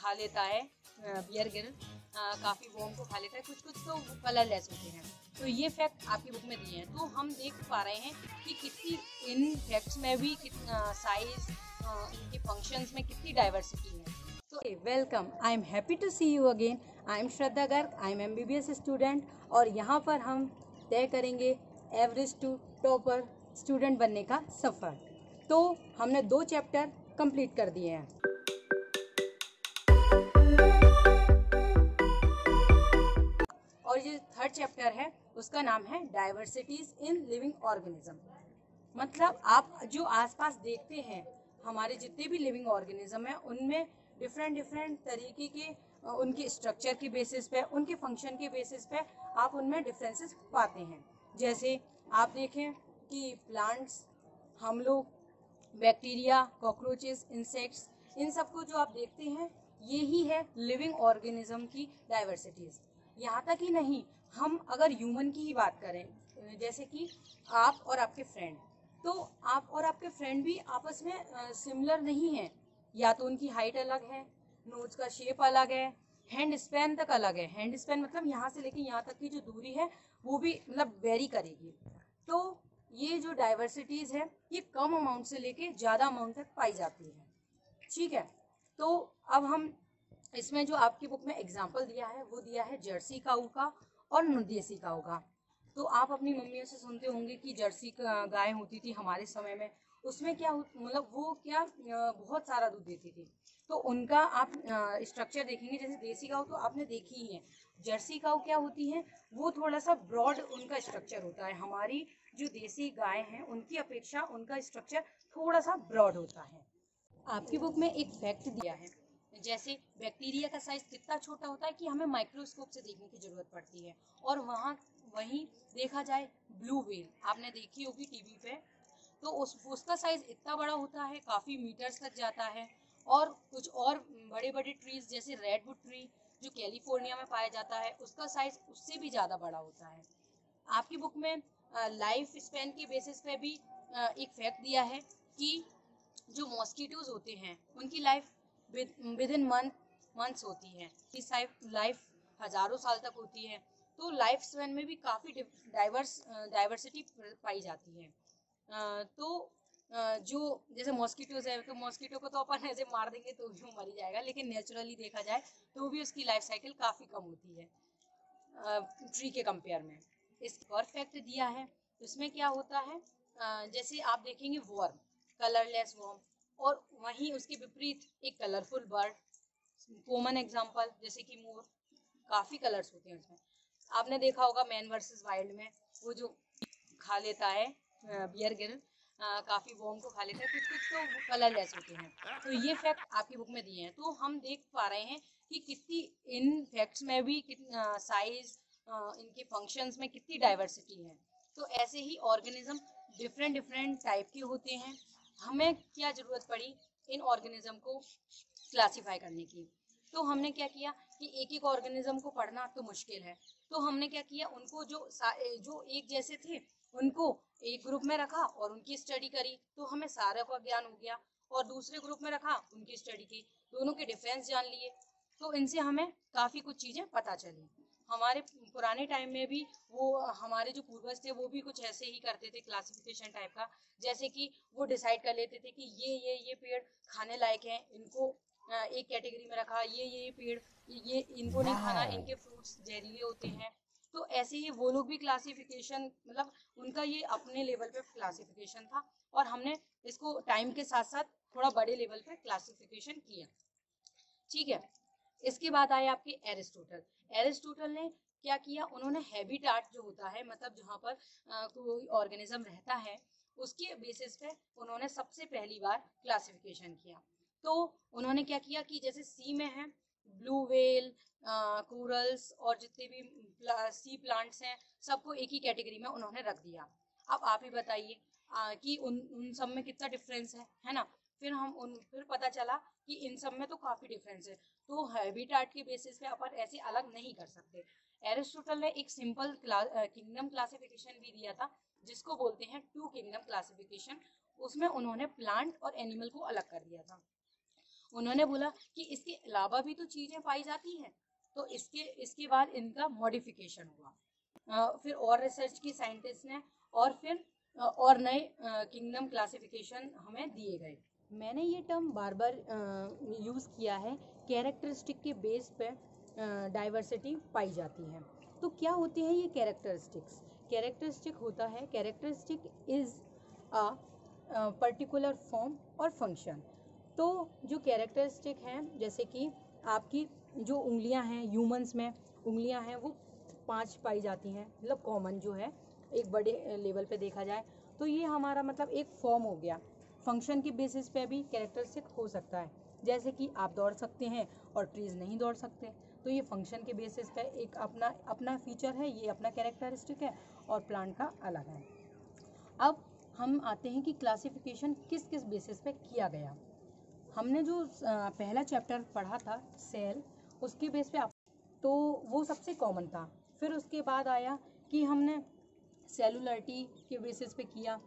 खा लेता है, बियर गिल काफी वॉर्म को खा लेता है, कुछ कुछ तो कलरलेस होते हैं। तो ये फैक्ट आपकी बुक में दिए हैं। तो हम देख पा रहे हैं कि कितनी इन फैक्ट्स में भी साइज, इनके फंक्शंस में कितनी डाइवर्सिटी है। तो welcome, I am happy to see you again. I am Shraddha Garg, I am MBBS student, और यहाँ पर हम तय करेंगे एवरेज टू टॉपर स्टूडेंट बनने का सफ़र। तो हमने 2 चैप्टर कंप्लीट कर दिए हैं। और ये 3rd चैप्टर है, उसका नाम है डाइवर्सिटीज इन लिविंग ऑर्गेनिज्म। मतलब आप जो आसपास देखते हैं, हमारे जितने भी लिविंग ऑर्गेनिज्म हैं, उनमें डिफरेंट तरीके के उनके स्ट्रक्चर के बेसिस पे, उनके फंक्शन के बेसिस पे आप उनमें डिफरेंसेस पाते हैं। जैसे आप देखें कि प्लांट्स, हम लोग, बैक्टीरिया, कॉकरोचेस, इंसेक्ट्स, इन सबको जो आप देखते हैं, ये ही है लिविंग ऑर्गेनिज्म की डाइवर्सिटीज। यहाँ तक ही नहीं, हम अगर ह्यूमन की ही बात करें, जैसे कि आप और आपके फ्रेंड, तो आप और आपके फ्रेंड भी आपस में सिमिलर नहीं है। या तो उनकी हाइट अलग है, नोज का शेप अलग है, हैंड स्पैन तक अलग है। हैंड स्पैन मतलब यहाँ से लेके यहाँ तक की जो दूरी है वो भी मतलब वेरी करेगी। तो ये जो डाइवर्सिटीज है, ये कम अमाउंट से लेके ज़्यादा अमाउंट तक पाई जाती है। ठीक है, तो अब हम इसमें जो आपकी बुक में एग्जाम्पल दिया है, वो दिया है जर्सी काऊ का और देसी काऊ का। तो आप अपनी मम्मियों से सुनते होंगे कि जर्सी गाय होती थी हमारे समय में, उसमें क्या मतलब वो क्या बहुत सारा दूध देती थी। तो उनका आप स्ट्रक्चर देखेंगे, जैसे देसी काऊ तो आपने देखी ही है। जर्सी काऊ क्या होती है, वो थोड़ा सा ब्रॉड उनका स्ट्रक्चर होता है। हमारी जो देसी गाय हैं, उनकी अपेक्षा उनका स्ट्रक्चर थोड़ा सा ब्रॉड होता है। आपकी बुक में एक फैक्ट दिया है, जैसे बैक्टीरिया का साइज कितना छोटा होता है कि हमें माइक्रोस्कोप से देखने की जरूरत पड़ती है। और वहीं देखा जाए ब्लू व्हेल, आपने देखी होगी टीवी पे, तो उसका साइज इतना बड़ा होता है, काफी मीटर्स तक जाता है। और कुछ और बड़े बड़े ट्रीज जैसे रेडवुड ट्री जो कैलिफोर्निया में पाया जाता है, उसका साइज उससे भी ज्यादा बड़ा होता है। आपकी बुक में लाइफ स्पैन के बेसिस पे भी एक फैक्ट दिया है कि जो मॉस्किटोज होते हैं, उनकी लाइफ विद इन मंथ्स होती है, लाइफ हजारों साल तक होती है। तो लाइफ स्पैन में भी काफी डाइवर्सिटी पाई जाती है। तो जो जैसे मॉस्किटोज है, तो मॉस्किटो को तो अपन ऐसे मार देंगे तो भी मर ही जाएगा, लेकिन नेचुरली देखा जाए तो भी उसकी लाइफ साइकिल काफी कम होती है ट्री के कंपेयर में। इस परफेक्ट दिया है, उसमें क्या होता है, जैसे आप देखेंगे वर्म, कलरलेस वर्म, और वहीं उसके विपरीत एक कलरफुल बर्ड, कॉमन एग्जांपल जैसे कि मोर, काफी कलर्स होते हैं उसमें। आपने देखा होगा मैन वर्सेस वाइल्ड में, वो जो खा लेता है, बियर गिल काफी वॉर्म को खा लेता है, कुछ कुछ तो कलरलेस होते हैं। तो ये फैक्ट आपकी बुक में दिए हैं। तो हम देख पा रहे हैं कि कितनी इन फैक्ट्स में भी साइज, इनके फंक्शंस में कितनी डाइवर्सिटी है। तो ऐसे ही ऑर्गेनिज्म डिफरेंट टाइप के होते हैं। हमें क्या जरूरत पड़ी इन ऑर्गेनिज्म को क्लासिफाई करने की। तो हमने क्या किया कि एक एक ऑर्गेनिज्म को पढ़ना तो मुश्किल है, तो हमने क्या किया, उनको जो एक जैसे थे उनको एक ग्रुप में रखा और उनकी स्टडी करी, तो हमें सारा का ज्ञान हो गया। और दूसरे ग्रुप में रखा, उनकी स्टडी की, दोनों के डिफरेंस जान लिए। तो इनसे हमें काफी कुछ चीजें पता चली। हमारे पुराने टाइम में भी वो हमारे जो पूर्वज थे वो भी कुछ ऐसे ही करते थे, क्लासिफिकेशन टाइप का। जैसे कि वो डिसाइड कर लेते थे कि ये पेड़ खाने लायक हैं, इनको एक कैटेगरी में रखा, ये पेड़ ये इनको नहीं खाना, इनके फ्रूट्स जहरीले होते हैं। तो ऐसे ही वो लोग भी क्लासिफिकेशन, मतलब उनका ये अपने लेवल पे क्लासिफिकेशन था, और हमने इसको टाइम के साथ साथ थोड़ा बड़े लेवल पे क्लासिफिकेशन किया। ठीक है, इसके बाद आए आपके एरिस्टोटल। एरिस्टोटल ने क्या किया, उन्होंने हैबिटाट जो होता है, मतलब जहाँ पर कोई ऑर्गेनिज्म रहता है, उसके बेसिस पे उन्होंने सबसे पहली बार क्लासिफिकेशन किया। तो उन्होंने क्या किया कि जैसे सी में है ब्लू व्हेल, कोरल्स और जितने भी सी प्लांट्स हैं, सबको एक ही कैटेगरी में उन्होंने रख दिया। अब आप ही बताइए कि उन सब में कितना डिफरेंस है ना। फिर पता चला कि इन सब में तो काफी डिफरेंस है, तो हैबिटाट के बेसिस पे अपन ऐसे अलग नहीं कर सकते। एरिस्टोटल ने एक सिंपल किंगडम क्लासिफिकेशन भी दिया था, जिसको बोलते हैं 2 किंगडम क्लासिफिकेशन। उसमें उन्होंने प्लांट और एनिमल को अलग कर दिया था। उन्होंने बोला कि इसके अलावा भी तो चीजें पाई जाती हैं, तो इसके बाद इनका मॉडिफिकेशन हुआ। फिर और रिसर्च की साइंटिस्ट ने, और फिर और नए किंगडम क्लासिफिकेशन हमें दिए गए। मैंने ये टर्म बार बार यूज़ किया है, कैरेक्टरिस्टिक के बेस पे डाइवर्सिटी पाई जाती है। तो क्या होते हैं ये कैरेक्टरिस्टिक्स? कैरेक्टरिस्टिक होता है, characteristic is a particular form और फंक्शन। तो जो कैरेक्टरिस्टिक हैं, जैसे कि आपकी जो उंगलियां हैं, ह्यूमंस में उंगलियां हैं वो 5 पाई जाती हैं, मतलब कॉमन जो है एक बड़े लेवल पे देखा जाए तो ये हमारा मतलब एक फॉर्म हो गया। फंक्शन के बेसिस पे भी कैरेक्टरिस्टिक हो सकता है, जैसे कि आप दौड़ सकते हैं और ट्रीज नहीं दौड़ सकते, तो ये फंक्शन के बेसिस पे एक अपना फीचर है, ये अपना कैरेक्टरिस्टिक है, और प्लांट का अलग है। अब हम आते हैं कि क्लासिफिकेशन किस किस बेसिस पे किया गया। हमने जो पहला चैप्टर पढ़ा था सेल, उसके बेस पे तो वो सबसे कॉमन था। फिर उसके बाद आया कि हमने सेलुलरिटी के बेसिस पे किया,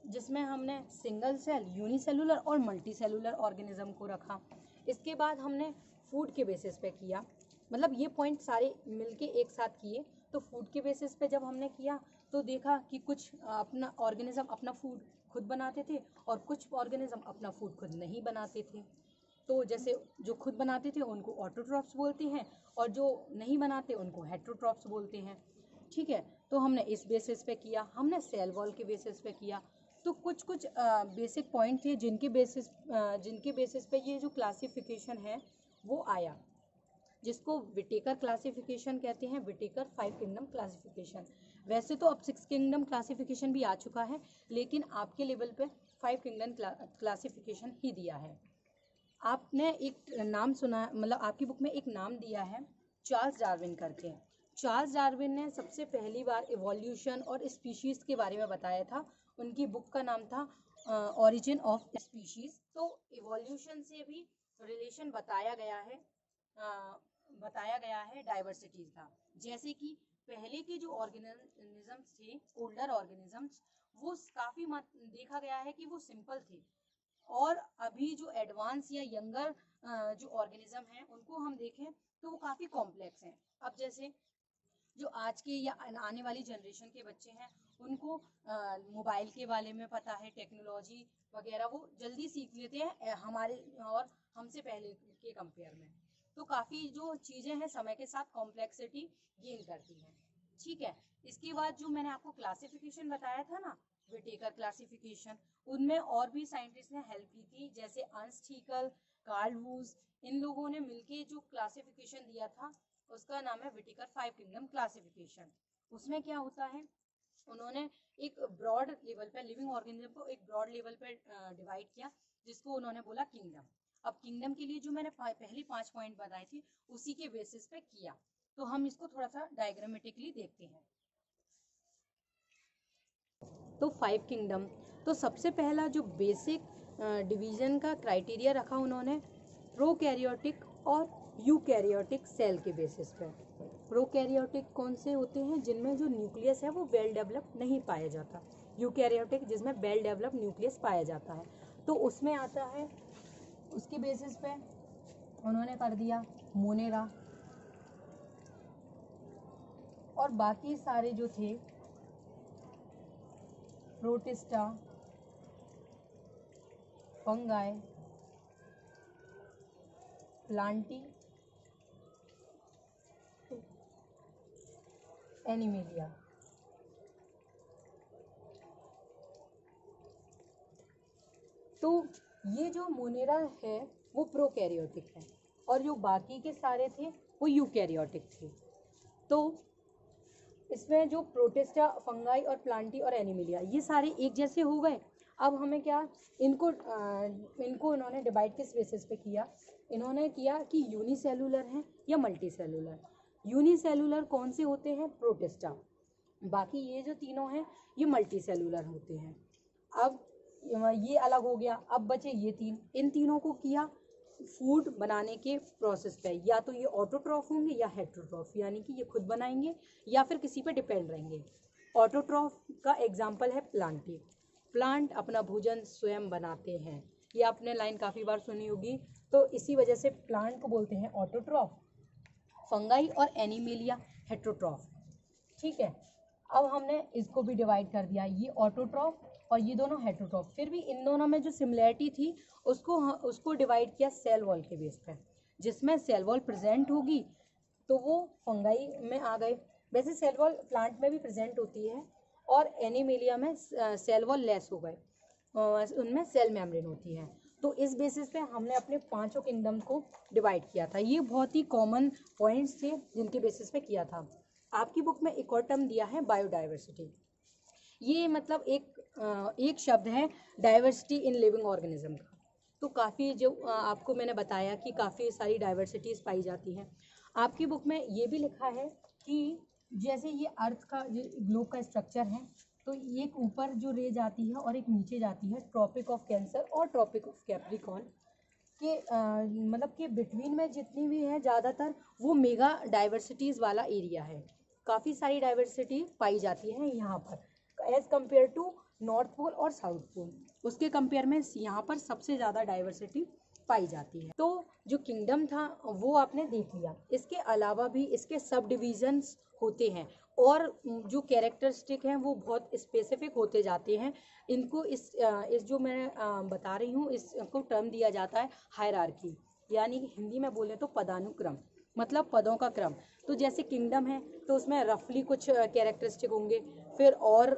जिसमें हमने सिंगल सेल, यूनिसेलुलर और मल्टी सेलुलर ऑर्गेनिज्म को रखा। इसके बाद हमने फूड के बेसिस पे किया, मतलब ये पॉइंट सारे मिलके एक साथ किए। तो फूड के बेसिस पे जब हमने किया तो देखा कि कुछ अपना ऑर्गेनिज्म अपना फूड खुद बनाते थे और कुछ ऑर्गेनिज्म अपना फूड खुद नहीं बनाते थे। तो जैसे जो खुद बनाते थे उनको ऑटोट्रॉफ्स बोलते हैं, और जो नहीं बनाते उनको हेटेरोट्रॉफ्स बोलते हैं। ठीक है, तो हमने इस बेसिस पे किया, हमने सेल वॉल के बेसिस पे किया। तो कुछ बेसिक पॉइंट थे जिनके बेसिस पे ये जो क्लासिफिकेशन है वो आया, जिसको विटेकर क्लासिफिकेशन कहते हैं, विटेकर 5 किंगडम क्लासिफिकेशन। वैसे तो अब 6 किंगडम क्लासिफिकेशन भी आ चुका है, लेकिन आपके लेवल पे 5 किंगडम क्लासिफिकेशन ही दिया है। आपने एक नाम सुना, मतलब आपकी बुक में एक नाम दिया है चार्ल्स डार्विन करके। चार्ल्स डार्विन ने सबसे पहली बार इवोल्यूशन और स्पीशीज के बारे में बताया था। उनकी बुक का नाम था ओरिजिन ऑफ स्पीशीज। तो इवोल्यूशन से भी रिलेशन बताया गया है डाइवर्सिटीज का। जैसे कि पहले के जो ऑर्गेनिजम्स थे, ओल्डर ऑर्गेनिजम्स, वो काफी देखा गया है कि वो सिंपल थे, और अभी जो एडवांस या यंगर जो ऑर्गेनिज्म हैं उनको हम देखें तो वो काफ़ी कॉम्प्लेक्स हैं। अब जैसे जो आज के या आने वाली जनरेशन के बच्चे हैं उनको मोबाइल के बारे में पता है, टेक्नोलॉजी वगैरह वो जल्दी सीख लेते हैं हमारे और हमसे पहले के कंपेयर में। तो काफ़ी जो चीज़ें हैं समय के साथ कॉम्प्लेक्सिटी गेन करती हैं। ठीक है, इसके बाद जो मैंने आपको क्लासिफिकेशन बताया था ना, विटेकर क्लासिफिकेशन, उनमें और भी साइंटिस्ट ने हेल्प की थी, जैसे अर्नस्ट हैकेल, कार्ल वूज, इन लोगों ने मिलके जो क्लासिफिकेशन दिया था उसका नाम है विटेकर 5 किंगडम क्लासिफिकेशन। उसमें क्या होता है, उन्होंने एक ब्रॉड लेवल पे लिविंग ऑर्गेनिज्म को एक ब्रॉड लेवल पे डिवाइड किया, जिसको उन्होंने बोला किंगडम। अब किंगडम के लिए जो मैंने पहले 5 पॉइंट बताए थे उसी के बेसिस पे किया। तो हम इसको थोड़ा सा डायग्रामेटिकली देखते हैं। तो 5 किंगडम, तो सबसे पहला जो बेसिक डिवीजन का क्राइटेरिया रखा उन्होंने, प्रोकैरियोटिक और यूकैरियोटिक सेल के बेसिस पे। प्रोकैरियोटिक कौन से होते हैं? जिनमें जो न्यूक्लियस है वो वेल डेवलप नहीं पाया जाता। यूकैरियोटिक जिसमें वेल डेवलप न्यूक्लियस पाया जाता है। तो उसमें आता है, उसके बेसिस पे उन्होंने कर दिया मोनेरा, और बाकी सारे जो थे प्रोटिस्टा, फंगाई, प्लांटी, एनिमेलिया। तो ये जो मोनेरा है वो प्रोकैरियोटिक है, और जो बाकी के सारे थे वो यूकैरियोटिक थे। तो इसमें जो प्रोटिस्टा, फंगाई और प्लांटी और एनिमेलिया ये सारे एक जैसे हो गए। अब हमें क्या, इनको इन्होंने डिवाइड किस बेसिस पे किया? इन्होंने किया कि यूनिसेलुलर हैं या मल्टी सेलुलर। यूनिसेलुलर कौन से होते हैं? प्रोटिस्टा। बाकी ये जो तीनों हैं ये मल्टी सेलुलर होते हैं। अब ये अलग हो गया, अब बचे ये तीन। इन तीनों को किया फूड बनाने के प्रोसेस पे, या तो ये ऑटोट्रॉफ होंगे या हेटेरोट्रॉफ, यानी कि ये खुद बनाएंगे या फिर किसी पे डिपेंड रहेंगे। ऑटोट्रॉफ का एग्जाम्पल है प्लांटी। प्लांट अपना भोजन स्वयं बनाते हैं। ये आपने लाइन काफ़ी बार सुनी होगी, तो इसी वजह से प्लांट को बोलते हैं ऑटोट्रॉफ, फंगाई और एनिमेलिया हेट्रोट्रॉफ। ठीक है, अब हमने इसको भी डिवाइड कर दिया, ये ऑटोट्रॉफ और ये दोनों हेट्रोट्रॉफ। फिर भी इन दोनों में जो सिमिलैरिटी थी उसको डिवाइड किया सेल वॉल के बेस पे, जिसमें सेल वॉल प्रेजेंट होगी तो वो फंगाई में आ गए। वैसे सेल वॉल प्लांट में भी प्रेजेंट होती है और एनिमेलिया में सेल वॉल लेस हो गए, उनमें सेल मेम्ब्रेन होती है। तो इस बेसिस पे हमने अपने पांचों किंगडम को डिवाइड किया था। ये बहुत ही कॉमन पॉइंट्स थे जिनके बेसिस पे किया था। आपकी बुक में एक और टर्म दिया है बायोडाइवर्सिटी। ये मतलब एक शब्द है डाइवर्सिटी इन लिविंग ऑर्गेनिज्म का। तो काफ़ी जो आपको मैंने बताया कि काफ़ी सारी डाइवर्सिटीज़ पाई जाती हैं। आपकी बुक में ये भी लिखा है कि जैसे ये अर्थ का जो ग्लोब का स्ट्रक्चर है, तो एक ऊपर जो रे जाती है और एक नीचे जाती है, ट्रॉपिक ऑफ कैंसर और ट्रॉपिक ऑफ कैप्रिकॉर्न के मतलब कि बिटवीन में जितनी भी है ज़्यादातर वो मेगा डाइवर्सिटीज़ वाला एरिया है। काफ़ी सारी डाइवर्सिटी पाई जाती है यहाँ पर as compare to north pole और साउथ पोल। उसके कंपेयर में यहाँ पर सबसे ज़्यादा डाइवर्सिटी पाई जाती है। तो जो किंगडम था वो आपने देख लिया। इसके अलावा भी इसके सब डिविजन्स होते हैं और जो कैरेक्टरिस्टिक हैं वो बहुत स्पेसिफिक होते जाते हैं। इनको इस जो मैं बता रही हूँ इसको टर्म दिया जाता है हायरार्की, यानी हिंदी में बोले तो पदानुक्रम, मतलब पदों का क्रम। तो जैसे किंगडम है तो उसमें रफली कुछ कैरेक्टरिस्टिक होंगे, फिर और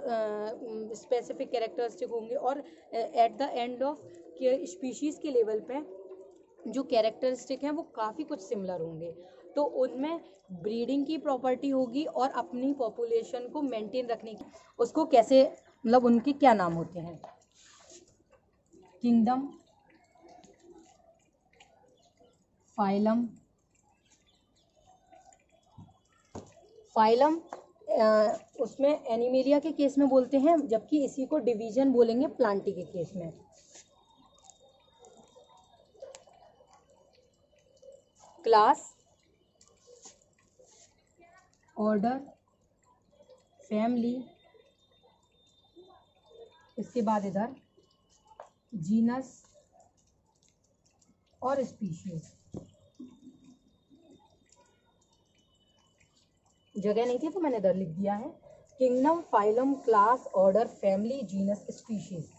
स्पेसिफिक कैरेक्टरिस्टिक होंगे, और at the end of species के लेवल पे जो कैरेक्टरिस्टिक हैं वो काफ़ी कुछ सिमिलर होंगे। तो उनमें ब्रीडिंग की प्रॉपर्टी होगी और अपनी पॉपुलेशन को मेंटेन रखने की, उसको कैसे मतलब उनके क्या नाम होते हैं, किंगडम, फाइलम। फाइलम उसमें एनिमेलिया के केस में बोलते हैं, जबकि इसी को डिवीजन बोलेंगे प्लांटी के केस में। क्लास, ऑर्डर, फैमिली, इसके बाद इधर जीनस और स्पीशीज। जगह नहीं थी तो मैंने इधर लिख दिया है kingdom, phylum, class, order, family, genus, species.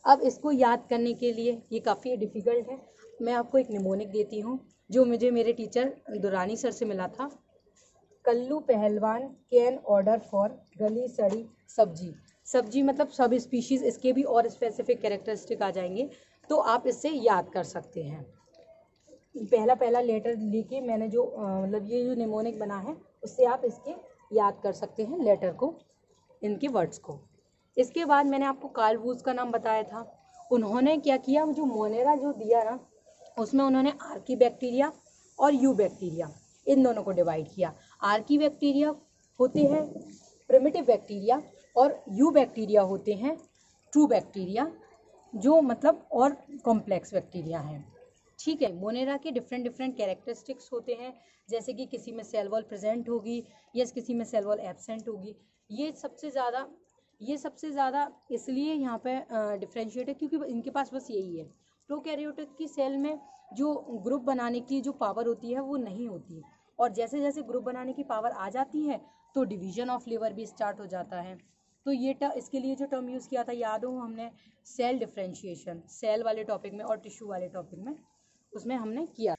अब इसको याद करने के लिए ये काफ़ी डिफिकल्ट है। मैं आपको एक निमोनिक देती हूँ जो मुझे मेरे टीचर दुरानी सर से मिला था। कल्लू पहलवान कैन ऑर्डर फॉर गली सड़ी सब्जी। सब्जी मतलब सब स्पीशीज़, इसके भी और स्पेसिफिक कैरेक्टरिस्टिक आ जाएंगे तो आप इससे याद कर सकते हैं। पहला लेटर लेके मैंने जो मतलब ये जो निमोनिक बना है उससे आप इसके याद कर सकते हैं लेटर को, इनके वर्ड्स को। इसके बाद मैंने आपको कार्ल वूज का नाम बताया था। उन्होंने क्या किया, जो मोनेरा जो दिया ना उसमें उन्होंने आर्की बैक्टीरिया और यू बैक्टीरिया इन दोनों को डिवाइड किया। आर्की बैक्टीरिया होते हैं प्रिमिटिव बैक्टीरिया और यू बैक्टीरिया होते हैं ट्रू बैक्टीरिया, जो मतलब और कॉम्प्लेक्स बैक्टीरिया हैं। ठीक है, मोनेरा के डिफरेंट कैरेक्टरिस्टिक्स होते हैं, जैसे कि किसी में सेल वॉल प्रेजेंट होगी या किसी में सेल वॉल एब्सेंट होगी। ये सबसे ज़्यादा इसलिए यहाँ पे डिफ्रेंशिएट है क्योंकि इनके पास बस यही है। प्रोकैरियोटिक की सेल में जो ग्रुप बनाने की जो पावर होती है वो नहीं होती, और जैसे जैसे ग्रुप बनाने की पावर आ जाती है तो डिवीजन ऑफ लेबर भी स्टार्ट हो जाता है। तो ये इसके लिए जो टर्म यूज़ किया था याद हो हमने, सेल डिफ्रेंशिएशन, सेल वाले टॉपिक में और टिश्यू वाले टॉपिक में उसमें हमने किया।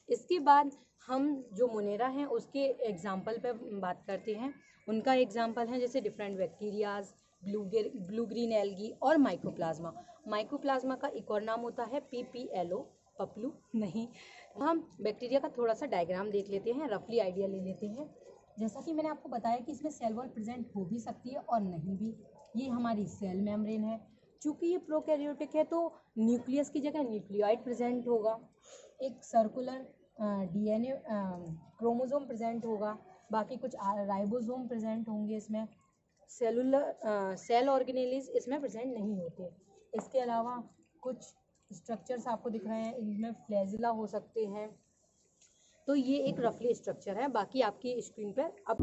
इसके बाद हम जो मोनेरा हैं उसके एग्जाम्पल पे बात करते हैं। उनका एग्जाम्पल है जैसे different bacterias, blue green algae और माइकोप्लाज्मा। माइकोप्लाज्मा का एक और नाम होता है PPLO, पपलू नहीं। हम बैक्टीरिया का थोड़ा सा डायग्राम देख लेते हैं, रफली आइडिया ले लेते हैं। जैसा कि मैंने आपको बताया कि इसमें सेल वॉल प्रेजेंट हो भी सकती है और नहीं भी। ये हमारी सेल मेम्ब्रेन है। चूँकि ये प्रोकैरियोटिक है तो न्यूक्लियस की जगह न्यूक्लियोइड प्रेजेंट होगा, एक सर्कुलर DNA क्रोमोसोम प्रेजेंट होगा, बाकी कुछ राइबोसोम प्रेजेंट होंगे इसमें। सेल ऑर्गेनेलीज इसमें प्रेजेंट नहीं होते। इसके अलावा कुछ स्ट्रक्चर्स आपको दिख रहे हैं, इनमें फ्लैजिला हो सकते हैं। तो ये एक रफली स्ट्रक्चर है, बाकी आपकी स्क्रीन पर अब